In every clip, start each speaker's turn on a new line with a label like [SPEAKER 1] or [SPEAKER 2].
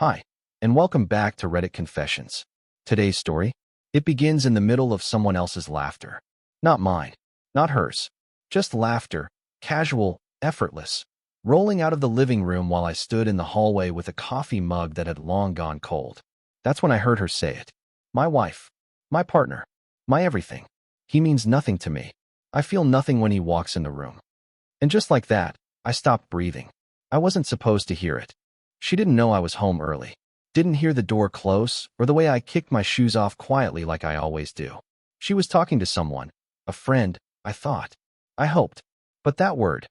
[SPEAKER 1] Hi, and welcome back to Reddit Confessions. Today's story, it begins in the middle of someone else's laughter. Not mine, not hers. Just laughter, casual, effortless, rolling out of the living room while I stood in the hallway with a coffee mug that had long gone cold. That's when I heard her say it. My wife, my partner, my everything. He means nothing to me. I feel nothing when he walks in the room. And just like that, I stopped breathing. I wasn't supposed to hear it. She didn't know I was home early. Didn't hear the door close or the way I kicked my shoes off quietly like I always do. She was talking to someone, a friend, I thought. I hoped. But that word,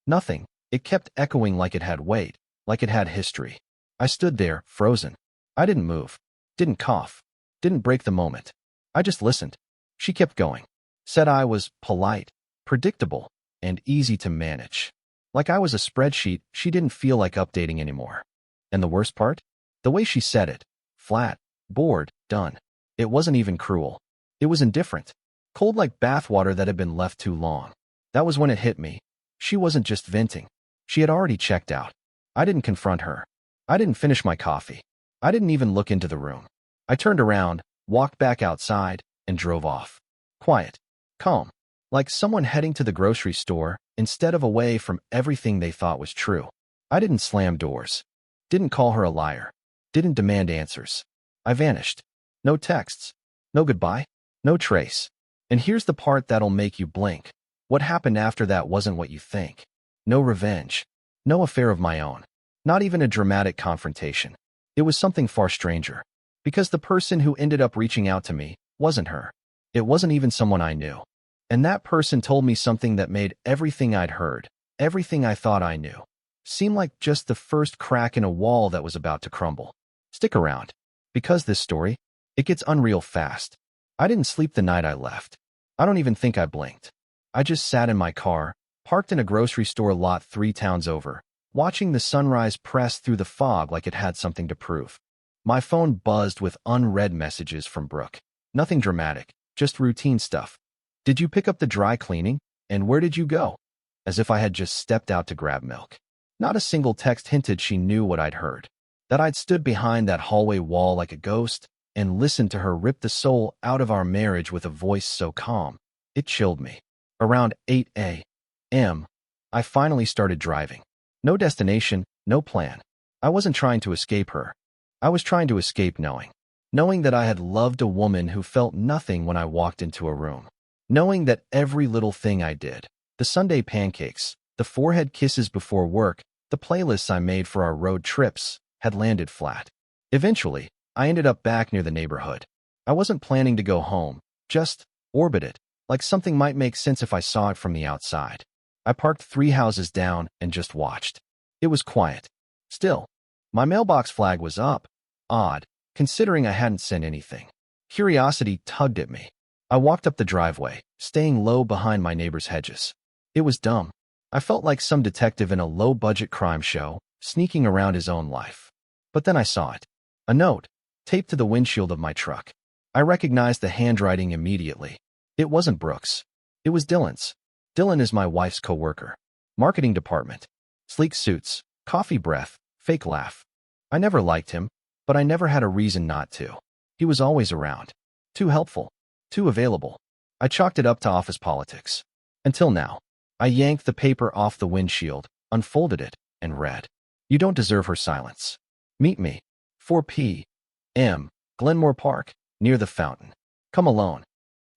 [SPEAKER 1] nothing, it kept echoing like it had weight, like it had history. I stood there, frozen. I didn't move, didn't cough, didn't break the moment. I just listened. She kept going. Said I was polite, predictable, and easy to manage. Like I was a spreadsheet she didn't feel like updating anymore. And the worst part? The way she said it. Flat, bored, done. It wasn't even cruel. It was indifferent. Cold like bathwater that had been left too long. That was when it hit me. She wasn't just venting. She had already checked out. I didn't confront her. I didn't finish my coffee. I didn't even look into the room. I turned around, walked back outside, and drove off. Quiet. Calm. Like someone heading to the grocery store instead of away from everything they thought was true. I didn't slam doors. Didn't call her a liar. Didn't demand answers. I vanished. No texts. No goodbye. No trace. And here's the part that'll make you blink. What happened after that wasn't what you think. No revenge. No affair of my own. Not even a dramatic confrontation. It was something far stranger. Because the person who ended up reaching out to me wasn't her. It wasn't even someone I knew. And that person told me something that made everything I'd heard, everything I thought I knew, seem like just the first crack in a wall that was about to crumble. Stick around. Because this story, it gets unreal fast. I didn't sleep the night I left. I don't even think I blinked. I just sat in my car, parked in a grocery store lot 3 towns over, watching the sunrise press through the fog like it had something to prove. My phone buzzed with unread messages from Brooke. Nothing dramatic, just routine stuff. Did you pick up the dry cleaning? And where did you go? As if I had just stepped out to grab milk. Not a single text hinted she knew what I'd heard. That I'd stood behind that hallway wall like a ghost and listened to her rip the soul out of our marriage with a voice so calm. It chilled me. Around 8 a.m., I finally started driving. No destination, no plan. I wasn't trying to escape her. I was trying to escape knowing. Knowing that I had loved a woman who felt nothing when I walked into a room. Knowing that every little thing I did, the Sunday pancakes, the forehead kisses before work, the playlists I made for our road trips, had landed flat. Eventually, I ended up back near the neighborhood. I wasn't planning to go home, just orbit it, like something might make sense if I saw it from the outside. I parked 3 houses down and just watched. It was quiet. Still, my mailbox flag was up. Odd, considering I hadn't sent anything. Curiosity tugged at me. I walked up the driveway, staying low behind my neighbor's hedges. It was dumb. I felt like some detective in a low-budget crime show, sneaking around his own life. But then I saw it. A note, taped to the windshield of my truck. I recognized the handwriting immediately. It wasn't Brooke's. It was Dylan's. Dylan is my wife's coworker. Marketing department. Sleek suits, coffee breath, fake laugh. I never liked him, but I never had a reason not to. He was always around. Too helpful. Too available. I chalked it up to office politics. Until now. I yanked the paper off the windshield, unfolded it, and read. You don't deserve her silence. Meet me. 4 p.m. Glenmore Park, near the fountain. Come alone.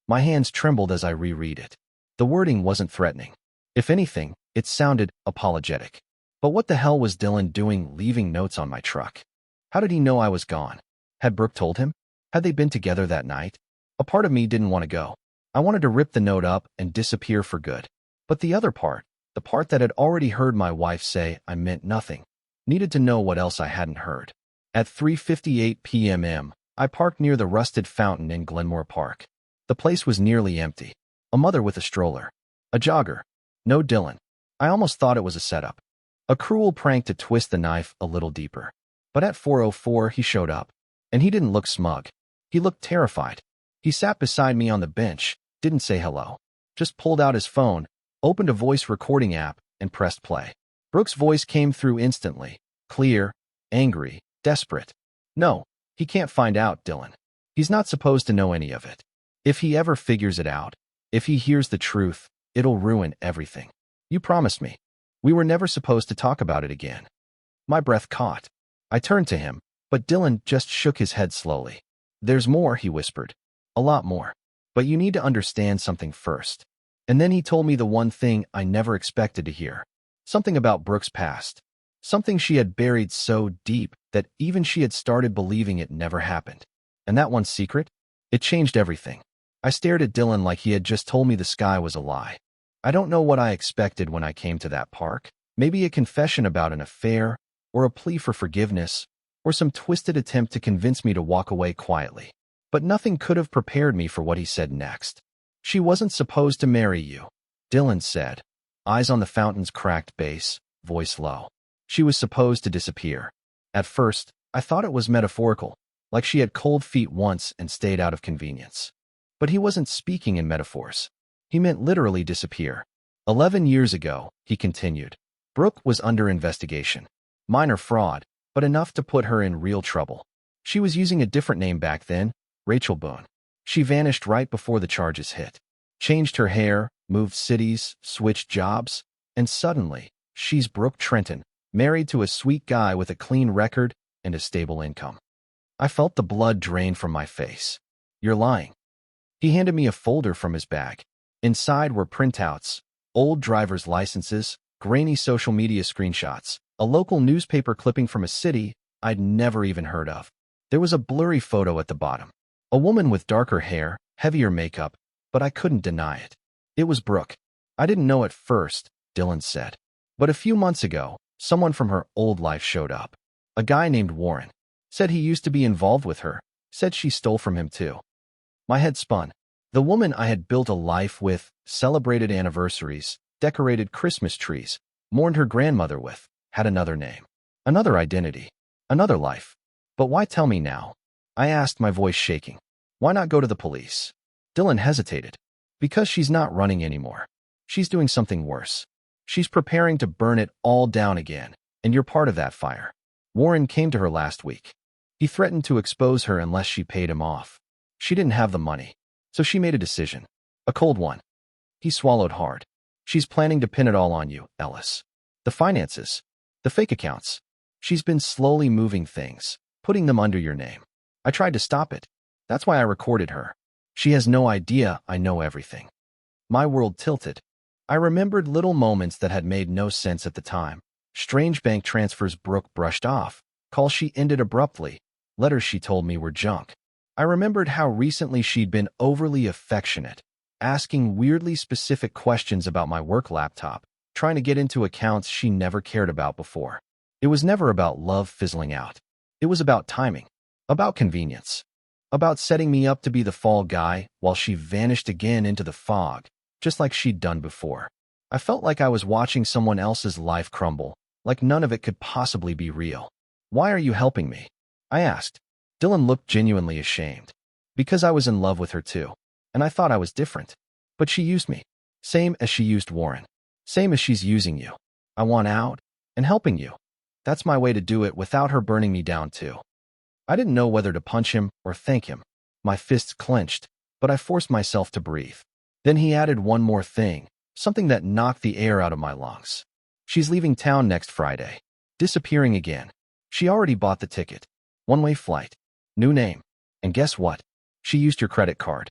[SPEAKER 1] My hands trembled as I reread it. The wording wasn't threatening. If anything, it sounded apologetic. But what the hell was Dylan doing leaving notes on my truck? How did he know I was gone? Had Brooke told him? Had they been together that night? A part of me didn't want to go. I wanted to rip the note up and disappear for good. But the other part, the part that had already heard my wife say I meant nothing, needed to know what else I hadn't heard. At 3:58 p.m., I parked near the rusted fountain in Glenmore Park. The place was nearly empty. A mother with a stroller. A jogger. No Dylan. I almost thought it was a setup. A cruel prank to twist the knife a little deeper. But at 4:04 he showed up. And he didn't look smug. He looked terrified. He sat beside me on the bench, didn't say hello. Just pulled out his phone, opened a voice recording app, and pressed play. Brooke's voice came through instantly. Clear, angry, desperate. No, he can't find out, Dylan. He's not supposed to know any of it. If he ever figures it out, if he hears the truth, it'll ruin everything. You promised me. We were never supposed to talk about it again. My breath caught. I turned to him, but Dylan just shook his head slowly. There's more, he whispered. A lot more. But you need to understand something first. And then he told me the one thing I never expected to hear. Something about Brooke's past. Something she had buried so deep that even she had started believing it never happened. And that one secret? It changed everything. I stared at Dylan like he had just told me the sky was a lie. I don't know what I expected when I came to that park. Maybe a confession about an affair, or a plea for forgiveness, or some twisted attempt to convince me to walk away quietly. But nothing could have prepared me for what he said next. She wasn't supposed to marry you, Dylan said, eyes on the fountain's cracked base, voice low. She was supposed to disappear. At first, I thought it was metaphorical, like she had cold feet once and stayed out of convenience. But he wasn't speaking in metaphors. He meant literally disappear. 11 years ago, he continued, Brooke was under investigation. Minor fraud, but enough to put her in real trouble. She was using a different name back then, Rachel Boone. She vanished right before the charges hit. Changed her hair, moved cities, switched jobs, and suddenly, she's Brooke Trenton, married to a sweet guy with a clean record and a stable income. I felt the blood drain from my face. You're lying. He handed me a folder from his bag. Inside were printouts, old driver's licenses, grainy social media screenshots, a local newspaper clipping from a city I'd never even heard of. There was a blurry photo at the bottom. A woman with darker hair, heavier makeup, but I couldn't deny it. It was Brooke. I didn't know at first, Dylan said. But a few months ago, someone from her old life showed up. A guy named Warren. Said he used to be involved with her. Said she stole from him too. My head spun. The woman I had built a life with, celebrated anniversaries, decorated Christmas trees, mourned her grandmother with, had another name, another identity, another life. But why tell me now? I asked, my voice shaking. Why not go to the police? Dylan hesitated. Because she's not running anymore. She's doing something worse. She's preparing to burn it all down again, and you're part of that fire. Warren came to her last week. He threatened to expose her unless she paid him off. She didn't have the money, so she made a decision. A cold one. He swallowed hard. She's planning to pin it all on you, Ellis. The finances. The fake accounts. She's been slowly moving things, putting them under your name. I tried to stop it. That's why I recorded her. She has no idea I know everything. My world tilted. I remembered little moments that had made no sense at the time. Strange bank transfers Brooke brushed off, calls she ended abruptly, letters she told me were junk. I remembered how recently she'd been overly affectionate, asking weirdly specific questions about my work laptop, trying to get into accounts she never cared about before. It was never about love fizzling out. It was about timing, about convenience, about setting me up to be the fall guy while she vanished again into the fog, just like she'd done before. I felt like I was watching someone else's life crumble, like none of it could possibly be real. Why are you helping me? I asked. Dylan looked genuinely ashamed. Because I was in love with her too, and I thought I was different. But she used me, same as she used Warren, same as she's using you. I want out, and helping you. That's my way to do it without her burning me down too. I didn't know whether to punch him or thank him. My fists clenched, but I forced myself to breathe. Then he added one more thing, something that knocked the air out of my lungs. She's leaving town next Friday. Disappearing again. She already bought the ticket. One-way flight. New name. And guess what? She used your credit card.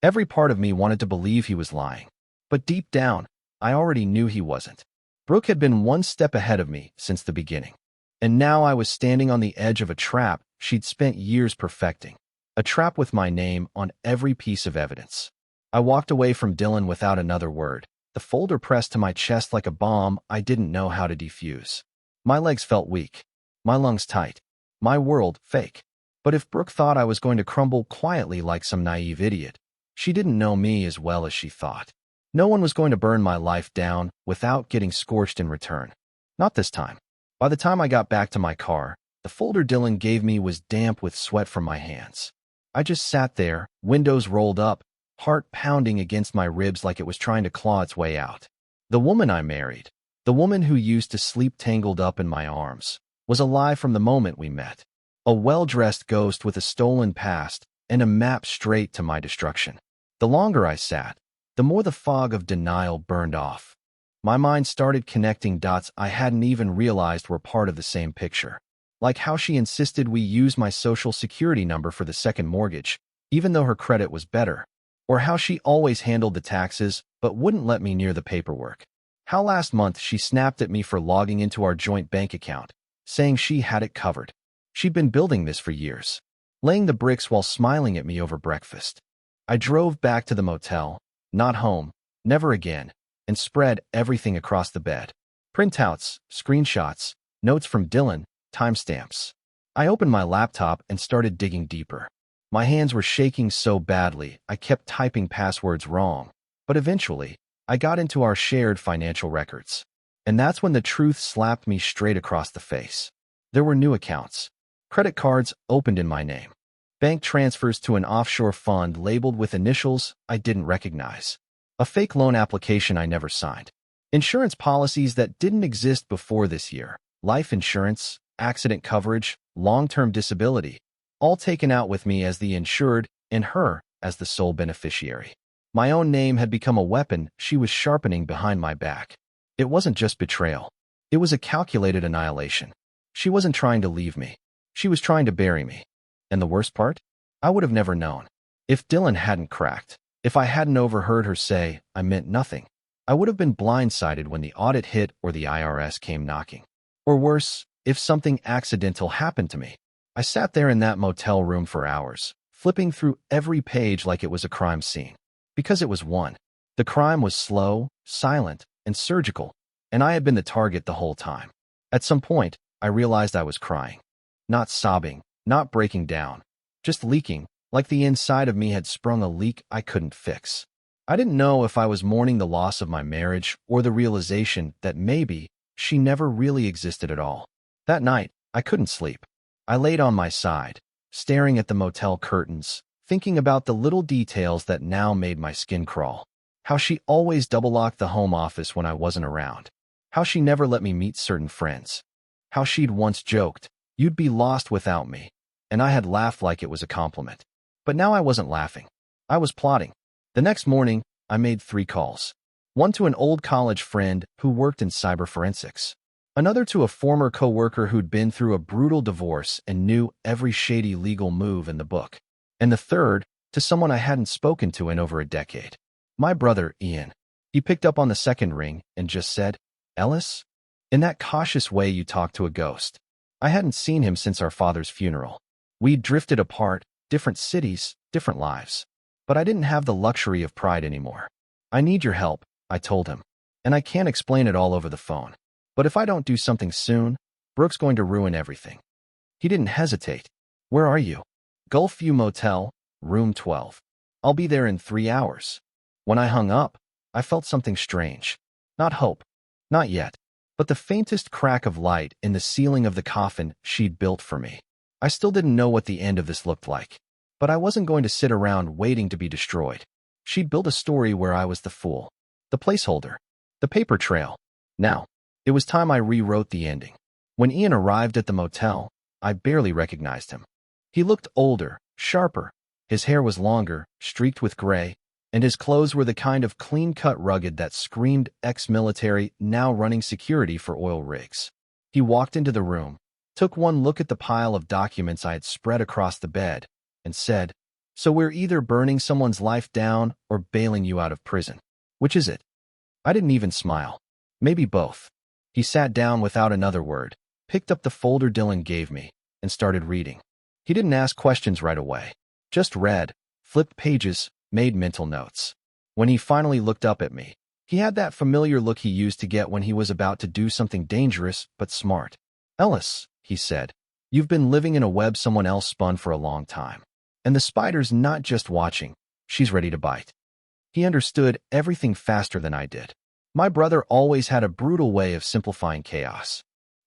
[SPEAKER 1] Every part of me wanted to believe he was lying. But deep down, I already knew he wasn't. Brooke had been one step ahead of me since the beginning. And now I was standing on the edge of a trap she'd spent years perfecting. A trap with my name on every piece of evidence. I walked away from Dylan without another word, the folder pressed to my chest like a bomb I didn't know how to defuse. My legs felt weak. My lungs tight. My world fake. But if Brooke thought I was going to crumble quietly like some naive idiot, she didn't know me as well as she thought. No one was going to burn my life down without getting scorched in return. Not this time. By the time I got back to my car, the folder Dylan gave me was damp with sweat from my hands. I just sat there, windows rolled up, heart pounding against my ribs like it was trying to claw its way out. The woman I married, the woman who used to sleep tangled up in my arms, was a lie from the moment we met. A well-dressed ghost with a stolen past and a map straight to my destruction. The longer I sat, the more the fog of denial burned off. My mind started connecting dots I hadn't even realized were part of the same picture. Like how she insisted we use my social security number for the second mortgage, even though her credit was better. Or how she always handled the taxes but wouldn't let me near the paperwork. How last month she snapped at me for logging into our joint bank account, saying she had it covered. She'd been building this for years, laying the bricks while smiling at me over breakfast. I drove back to the motel, not home, never again, and spread everything across the bed. Printouts, screenshots, notes from Dylan, timestamps. I opened my laptop and started digging deeper. My hands were shaking so badly I kept typing passwords wrong, but eventually, I got into our shared financial records. And that's when the truth slapped me straight across the face. There were new accounts. Credit cards opened in my name. Bank transfers to an offshore fund labeled with initials I didn't recognize. A fake loan application I never signed. Insurance policies that didn't exist before this year. Life insurance, accident coverage, long-term disability. All taken out with me as the insured and her as the sole beneficiary. My own name had become a weapon she was sharpening behind my back. It wasn't just betrayal. It was a calculated annihilation. She wasn't trying to leave me. She was trying to bury me. And the worst part? I would have never known. If Dylan hadn't cracked, if I hadn't overheard her say I meant nothing, I would have been blindsided when the audit hit or the IRS came knocking. Or worse, if something accidental happened to me. I sat there in that motel room for hours, flipping through every page like it was a crime scene. Because it was one. The crime was slow, silent, and surgical, and I had been the target the whole time. At some point, I realized I was crying. Not sobbing, not breaking down, just leaking, like the inside of me had sprung a leak I couldn't fix. I didn't know if I was mourning the loss of my marriage or the realization that maybe she never really existed at all. That night, I couldn't sleep. I laid on my side, staring at the motel curtains, thinking about the little details that now made my skin crawl. How she always double-locked the home office when I wasn't around. How she never let me meet certain friends. How she'd once joked, "You'd be lost without me," and I had laughed like it was a compliment. But now I wasn't laughing. I was plotting. The next morning, I made 3 calls. One to an old college friend who worked in cyber forensics. Another to a former coworker who'd been through a brutal divorce and knew every shady legal move in the book. And the third, to someone I hadn't spoken to in over a decade. My brother, Ian. He picked up on the second ring and just said, "Ellis?" In that cautious way you talk to a ghost. I hadn't seen him since our father's funeral. We'd drifted apart, different cities, different lives. But I didn't have the luxury of pride anymore. "I need your help," I told him. "And I can't explain it all over the phone. But if I don't do something soon, Brooke's going to ruin everything." He didn't hesitate. "Where are you?" "Gulfview Motel, room 12. I'll be there in 3 hours." When I hung up, I felt something strange. Not hope. Not yet. But the faintest crack of light in the ceiling of the coffin she'd built for me. I still didn't know what the end of this looked like. But I wasn't going to sit around waiting to be destroyed. She'd built a story where I was the fool. The placeholder. The paper trail. Now, it was time I rewrote the ending. When Ian arrived at the motel, I barely recognized him. He looked older, sharper. His hair was longer, streaked with gray, and his clothes were the kind of clean-cut rugged that screamed ex-military, now running security for oil rigs. He walked into the room, took one look at the pile of documents I had spread across the bed, and said, "So we're either burning someone's life down or bailing you out of prison. Which is it?" I didn't even smile. Maybe both. He sat down without another word, picked up the folder Dylan gave me, and started reading. He didn't ask questions right away. Just read, flipped pages, made mental notes. When he finally looked up at me, he had that familiar look he used to get when he was about to do something dangerous but smart. "Ellis," he said, "you've been living in a web someone else spun for a long time. And the spider's not just watching, she's ready to bite." He understood everything faster than I did. My brother always had a brutal way of simplifying chaos.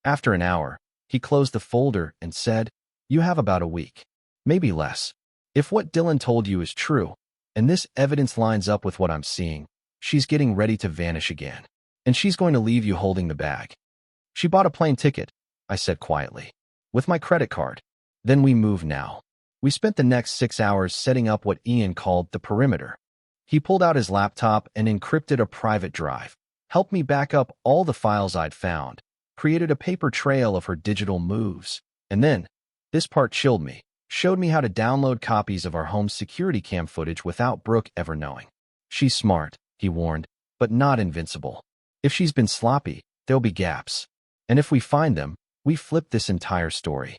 [SPEAKER 1] After an hour, he closed the folder and said, "You have about a week. Maybe less. If what Dylan told you is true, and this evidence lines up with what I'm seeing, she's getting ready to vanish again. And she's going to leave you holding the bag." She bought a plane ticket. I said quietly. With my credit card. Then we move now. We spent the next 6 hours setting up what Ian called the perimeter. He pulled out his laptop and encrypted a private drive, helped me back up all the files I'd found, created a paper trail of her digital moves, and then, this part chilled me, showed me how to download copies of our home security cam footage without Brooke ever knowing. She's smart, he warned, but not invincible. If she's been sloppy, there'll be gaps. And if we find them, we flip this entire story.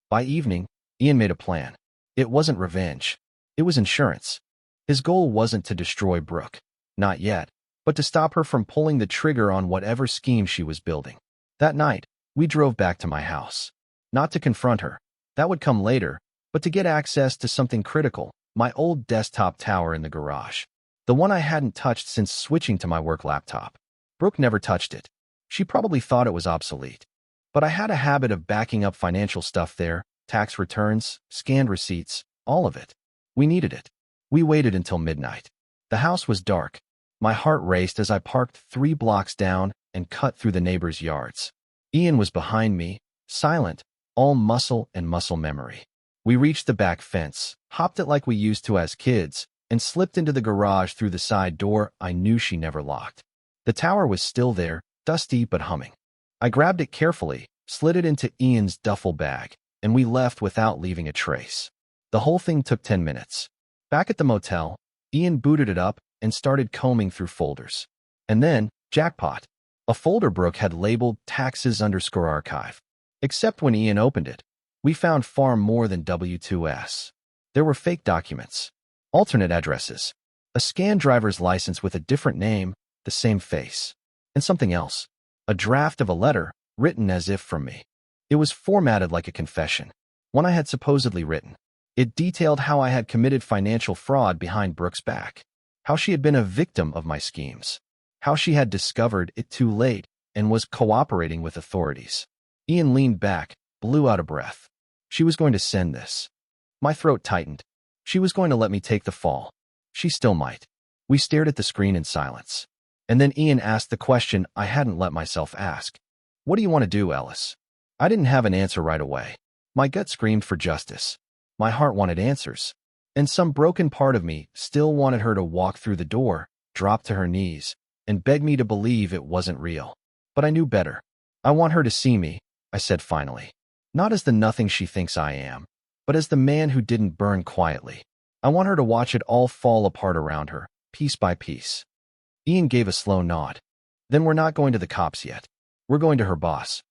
[SPEAKER 1] By evening, Ian made a plan. It wasn't revenge. It was insurance. His goal wasn't to destroy Brooke. Not yet, but to stop her from pulling the trigger on whatever scheme she was building. That night, we drove back to my house. Not to confront her. That would come later, but to get access to something critical, my old desktop tower in the garage. The one I hadn't touched since switching to my work laptop. Brooke never touched it. She probably thought it was obsolete. But I had a habit of backing up financial stuff there, tax returns, scanned receipts, all of it. We needed it. We waited until midnight. The house was dark. My heart raced as I parked 3 blocks down and cut through the neighbors' yards. Ian was behind me, silent, all muscle and muscle memory. We reached the back fence, hopped it like we used to as kids, and slipped into the garage through the side door I knew she never locked. The tower was still there, dusty but humming. I grabbed it carefully, slid it into Ian's duffel bag, and we left without leaving a trace. The whole thing took 10 minutes. Back at the motel, Ian booted it up and started combing through folders. And then, jackpot, a folder Brooke had labeled taxes_archive. Except when Ian opened it, we found far more than W-2s. There were fake documents, alternate addresses, a scanned driver's license with a different name, the same face, and something else, a draft of a letter written as if from me. It was formatted like a confession, one I had supposedly written. It detailed how I had committed financial fraud behind Brooke's back, how she had been a victim of my schemes, how she had discovered it too late and was cooperating with authorities. Ian leaned back, blew out a breath. She was going to send this. My throat tightened. She was going to let me take the fall. She still might. We stared at the screen in silence. And then Ian asked the question I hadn't let myself ask. What do you want to do, Ellis? I didn't have an answer right away. My gut screamed for justice. My heart wanted answers. And some broken part of me still wanted her to walk through the door, drop to her knees, and beg me to believe it wasn't real. But I knew better. I want her to see me, I said finally. Not as the nothing she thinks I am, but as the man who didn't burn quietly. I want her to watch it all fall apart around her, piece by piece. Ian gave a slow nod. Then we're not going to the cops yet. We're going to her boss.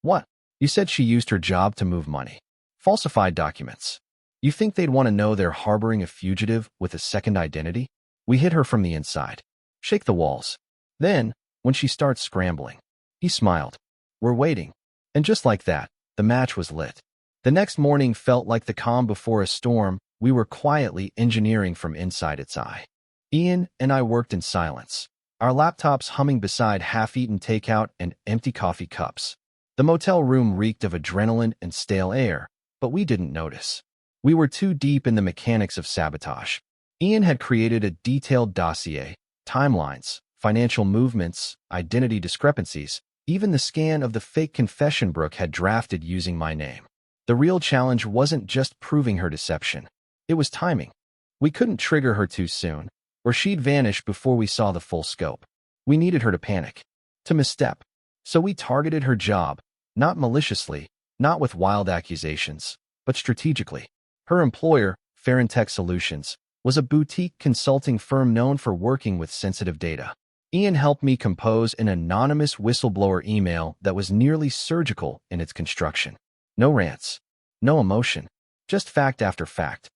[SPEAKER 1] What? You said she used her job to move money. Falsified documents. You think they'd want to know they're harboring a fugitive with a second identity? We hit her from the inside. Shake the walls. Then, when she starts scrambling. He smiled. We're waiting. And just like that, the match was lit. The next morning felt like the calm before a storm. We were quietly engineering from inside its eye. Ian and I worked in silence, our laptops humming beside half-eaten takeout and empty coffee cups. The motel room reeked of adrenaline and stale air, but we didn't notice. We were too deep in the mechanics of sabotage. Ian had created a detailed dossier, timelines, financial movements, identity discrepancies, even the scan of the fake confession Brooke had drafted using my name. The real challenge wasn't just proving her deception. It was timing. We couldn't trigger her too soon, or she'd vanish before we saw the full scope. We needed her to panic, to misstep. So we targeted her job, not maliciously, not with wild accusations, but strategically. Her employer, Tech Solutions, was a boutique consulting firm known for working with sensitive data. Ian helped me compose an anonymous whistleblower email that was nearly surgical in its construction. No rants, no emotion, just fact after fact.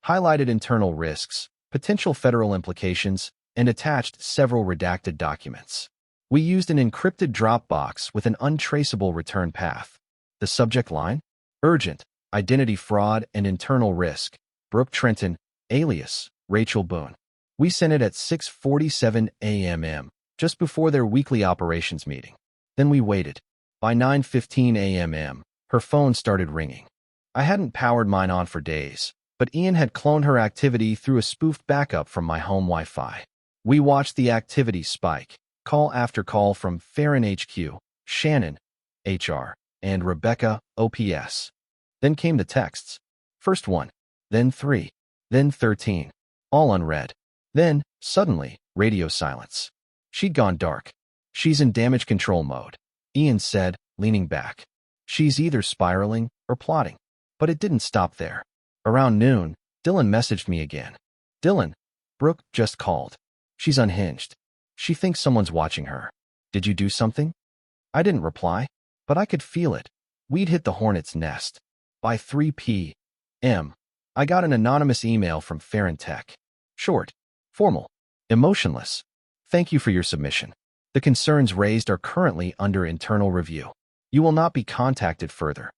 [SPEAKER 1] Highlighted internal risks, potential federal implications, and attached several redacted documents. We used an encrypted Dropbox with an untraceable return path. The subject line? Urgent, identity fraud and internal risk, Brooke Trenton, alias Rachel Boone. We sent it at 6:47 a.m., just before their weekly operations meeting. Then we waited. By 9:15 a.m., her phone started ringing. I hadn't powered mine on for days, but Ian had cloned her activity through a spoofed backup from my home Wi-Fi. We watched the activity spike, call after call from Farron HQ, Shannon, HR, and Rebecca, OPS. Then came the texts. First 1, then 3, then 13, all unread. Then, suddenly, radio silence. She'd gone dark. She's in damage control mode, Ian said, leaning back. She's either spiraling or plotting. But it didn't stop there. Around noon, Dylan messaged me again. Dylan, Brooke just called. She's unhinged. She thinks someone's watching her. Did you do something? I didn't reply, but I could feel it. We'd hit the hornet's nest. By 3 p.m., I got an anonymous email from Farron Tech. Short, formal, emotionless. Thank you for your submission. The concerns raised are currently under internal review. You will not be contacted further.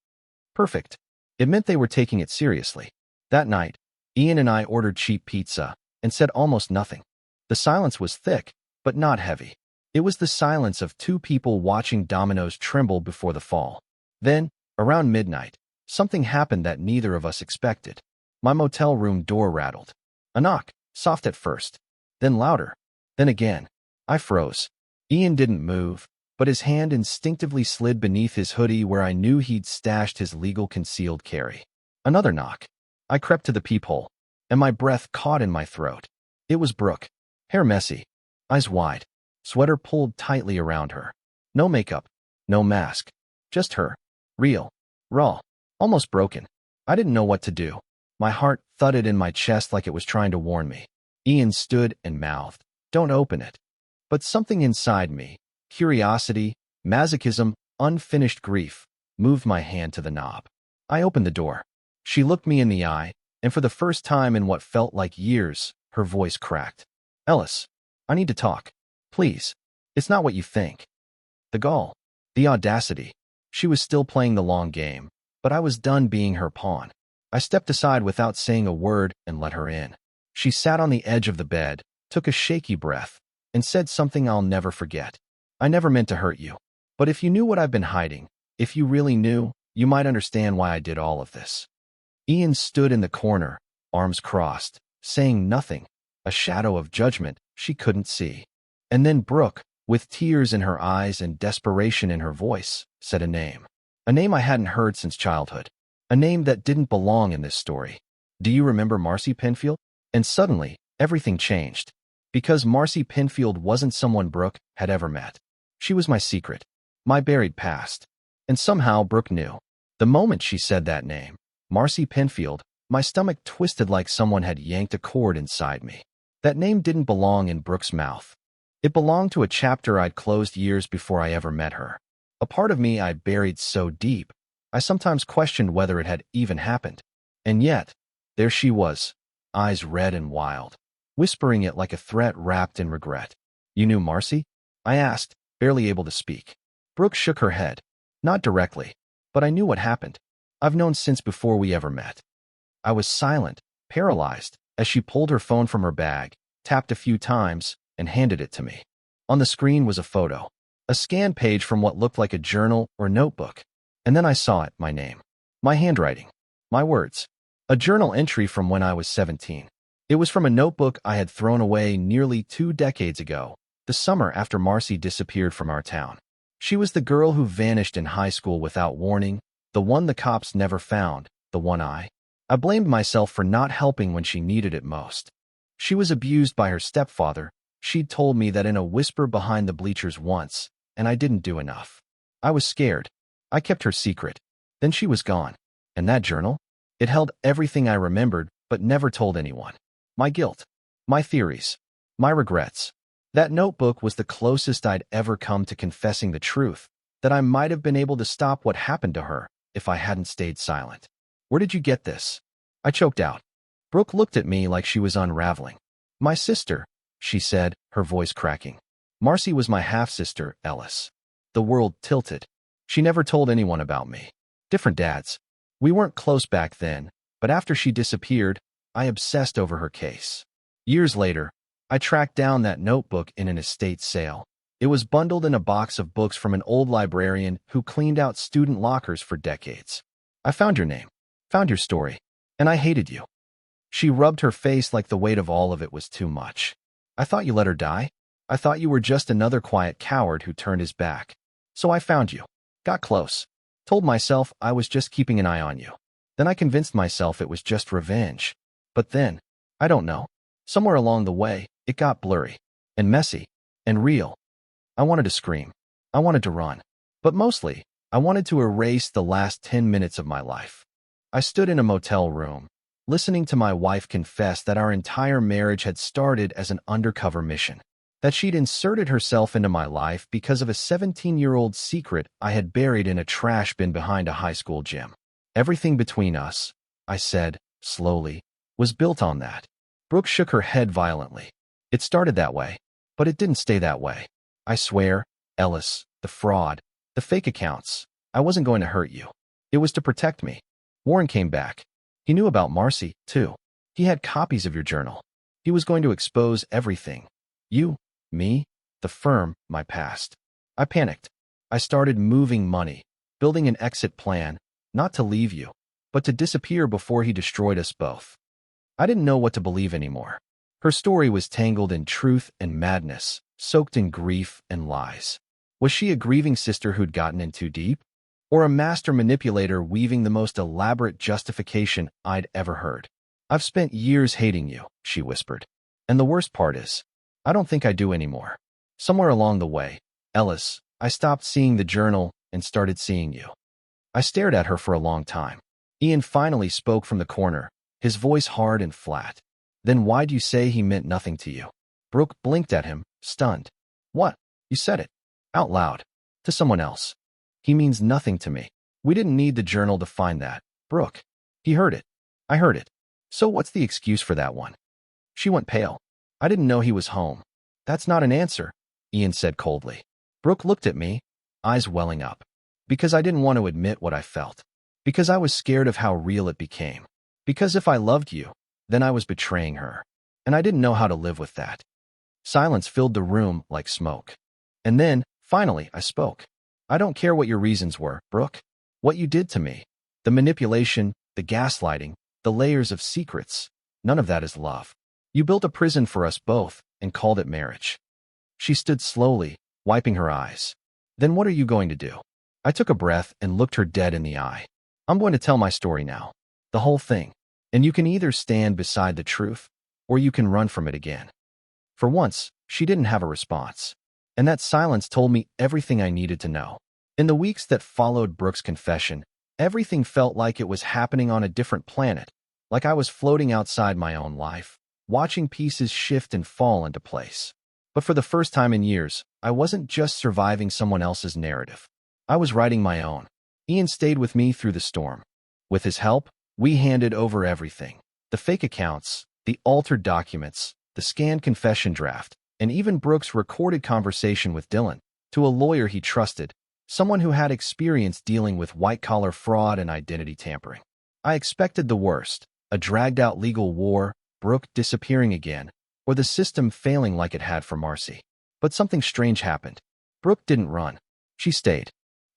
[SPEAKER 1] Perfect. It meant they were taking it seriously. That night, Ian and I ordered cheap pizza and said almost nothing. The silence was thick, but not heavy. It was the silence of two people watching dominoes tremble before the fall. Then, around midnight, something happened that neither of us expected. My motel room door rattled. A knock, soft at first, then louder, then again. I froze. Ian didn't move, but his hand instinctively slid beneath his hoodie where I knew he'd stashed his legal concealed carry. Another knock. I crept to the peephole, and my breath caught in my throat. It was Brooke. Hair messy, eyes wide, sweater pulled tightly around her. No makeup, no mask, just her. Real, raw, almost broken. I didn't know what to do. My heart thudded in my chest like it was trying to warn me. Ian stood and mouthed, "Don't open it." But something inside me, curiosity, masochism, unfinished grief, moved my hand to the knob. I opened the door. She looked me in the eye, and for the first time in what felt like years, her voice cracked. "Ellis, I need to talk. Please. It's not what you think." The gall. The audacity. She was still playing the long game, but I was done being her pawn. I stepped aside without saying a word and let her in. She sat on the edge of the bed, took a shaky breath, and said something I'll never forget. "I never meant to hurt you. But if you knew what I've been hiding, if you really knew, you might understand why I did all of this." Ian stood in the corner, arms crossed, saying nothing, a shadow of judgment she couldn't see. And then Brooke, with tears in her eyes and desperation in her voice, said a name. A name I hadn't heard since childhood. A name that didn't belong in this story. "Do you remember Marcy Penfield?" And suddenly, everything changed. Because Marcy Penfield wasn't someone Brooke had ever met. She was my secret, my buried past. And somehow Brooke knew. The moment she said that name, Marcy Penfield, my stomach twisted like someone had yanked a cord inside me. That name didn't belong in Brooke's mouth. It belonged to a chapter I'd closed years before I ever met her. A part of me I'd buried so deep, I sometimes questioned whether it had even happened. And yet, there she was, eyes red and wild, whispering it like a threat wrapped in regret. "You knew Marcy?" I asked, barely able to speak. Brooke shook her head. "Not directly, but I knew what happened. I've known since before we ever met." I was silent, paralyzed, as she pulled her phone from her bag, tapped a few times, and handed it to me. On the screen was a photo, a scanned page from what looked like a journal or notebook. And then I saw it, my name, my handwriting, my words. A journal entry from when I was 17. It was from a notebook I had thrown away nearly 2 decades ago, the summer after Marcy disappeared from our town. She was the girl who vanished in high school without warning, the one the cops never found, the one I blamed myself for not helping when she needed it most. She was abused by her stepfather. She'd told me that in a whisper behind the bleachers once, and I didn't do enough. I was scared. I kept her secret. Then she was gone. And that journal? It held everything I remembered, but never told anyone. My guilt, my theories, my regrets. That notebook was the closest I'd ever come to confessing the truth, that I might have been able to stop what happened to her if I hadn't stayed silent. "Where did you get this?" I choked out. Brooke looked at me like she was unraveling. "My sister," she said, her voice cracking. "Marcy was my half-sister, Ellis." The world tilted. She never told anyone about me. Different dads. We weren't close back then, but after she disappeared, I obsessed over her case. Years later, I tracked down that notebook in an estate sale. It was bundled in a box of books from an old librarian who cleaned out student lockers for decades. "I found your name, found your story, and I hated you." She rubbed her face like the weight of all of it was too much. "I thought you let her die. I thought you were just another quiet coward who turned his back. So I found you. Got close. Told myself I was just keeping an eye on you. Then I convinced myself it was just revenge. But then, I don't know. Somewhere along the way, it got blurry. And messy. And real. I wanted to scream. I wanted to run. But mostly, I wanted to erase the last 10 minutes of my life. I stood in a motel room, listening to my wife confess that our entire marriage had started as an undercover mission. That she'd inserted herself into my life because of a 17-year-old secret I had buried in a trash bin behind a high school gym. Everything between us, I said, slowly, was built on that. Brooke shook her head violently. It started that way, but it didn't stay that way. I swear, Ellis, the fraud, the fake accounts, I wasn't going to hurt you. It was to protect me. Warren came back. He knew about Marcy, too. He had copies of your journal. He was going to expose everything. You, me, the firm, my past. I panicked. I started moving money, building an exit plan, not to leave you, but to disappear before he destroyed us both. I didn't know what to believe anymore. Her story was tangled in truth and madness, soaked in grief and lies. Was she a grieving sister who'd gotten in too deep? Or a master manipulator weaving the most elaborate justification I'd ever heard? I've spent years hating you, she whispered. And the worst part is, I don't think I do anymore. Somewhere along the way, Ellis, I stopped seeing the journal and started seeing you. I stared at her for a long time. Ian finally spoke from the corner, his voice hard and flat. Then why'd you say he meant nothing to you? Brooke blinked at him, stunned. What? You said it. Out loud. To someone else. He means nothing to me. We didn't need the journal to find that. Brooke. He heard it. I heard it. So what's the excuse for that one? She went pale. I didn't know he was home. That's not an answer, Ian said coldly. Brooke looked at me, eyes welling up. Because I didn't want to admit what I felt. Because I was scared of how real it became. Because if I loved you, then I was betraying her. And I didn't know how to live with that. Silence filled the room like smoke. And then, finally, I spoke. I don't care what your reasons were, Brooke. What you did to me. The manipulation, the gaslighting, the layers of secrets. None of that is love. You built a prison for us both and called it marriage. She stood slowly, wiping her eyes. Then what are you going to do? I took a breath and looked her dead in the eye. I'm going to tell my story now. The whole thing. And you can either stand beside the truth, or you can run from it again. For once, she didn't have a response. And that silence told me everything I needed to know. In the weeks that followed Brooke's confession, everything felt like it was happening on a different planet, like I was floating outside my own life, watching pieces shift and fall into place. But for the first time in years, I wasn't just surviving someone else's narrative. I was writing my own. Ian stayed with me through the storm. With his help, we handed over everything. The fake accounts, the altered documents, the scanned confession draft, and even Brooke's recorded conversation with Dylan, to a lawyer he trusted, someone who had experience dealing with white-collar fraud and identity tampering. I expected the worst, a dragged-out legal war, Brooke disappearing again, or the system failing like it had for Marcy. But something strange happened. Brooke didn't run. She stayed.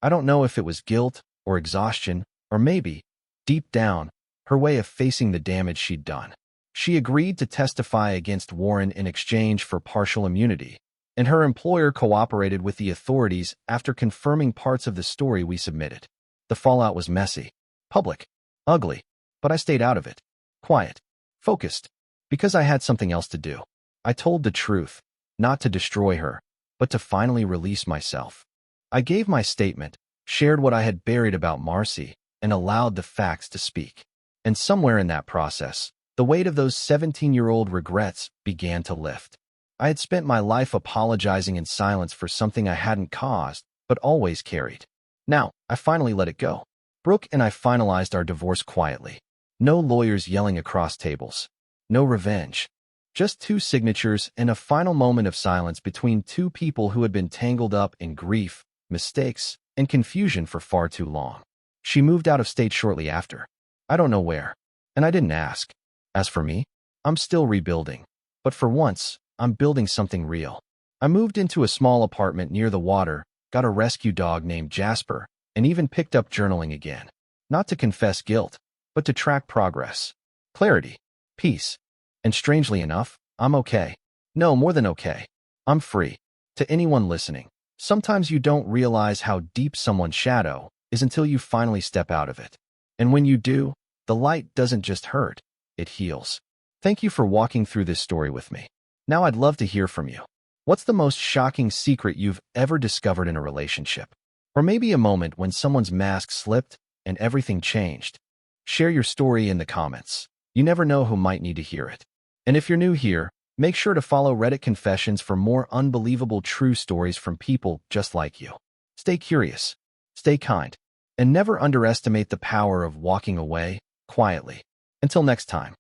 [SPEAKER 1] I don't know if it was guilt or exhaustion, or maybe, deep down, her way of facing the damage she'd done. She agreed to testify against Warren in exchange for partial immunity, and her employer cooperated with the authorities after confirming parts of the story we submitted. The fallout was messy, public, ugly, but I stayed out of it. Quiet, focused, because I had something else to do. I told the truth, not to destroy her, but to finally release myself. I gave my statement, shared what I had buried about Marcy, and allowed the facts to speak. And somewhere in that process, the weight of those 17-year-old regrets began to lift. I had spent my life apologizing in silence for something I hadn't caused, but always carried. Now, I finally let it go. Brooke and I finalized our divorce quietly. No lawyers yelling across tables. No revenge. Just 2 signatures and a final moment of silence between 2 people who had been tangled up in grief, mistakes, and confusion for far too long. She moved out of state shortly after. I don't know where. And I didn't ask. As for me, I'm still rebuilding. But for once, I'm building something real. I moved into a small apartment near the water, got a rescue dog named Jasper, and even picked up journaling again. Not to confess guilt, but to track progress. Clarity. Peace. And strangely enough, I'm okay. No, more than okay. I'm free. To anyone listening, sometimes you don't realize how deep someone's shadow, is until you finally step out of it. And when you do, the light doesn't just hurt, it heals. Thank you for walking through this story with me. Now I'd love to hear from you. What's the most shocking secret you've ever discovered in a relationship? Or maybe a moment when someone's mask slipped and everything changed? Share your story in the comments. You never know who might need to hear it. And if you're new here, make sure to follow Reddit Confessions for more unbelievable true stories from people just like you. Stay curious, stay kind, and never underestimate the power of walking away quietly. Until next time.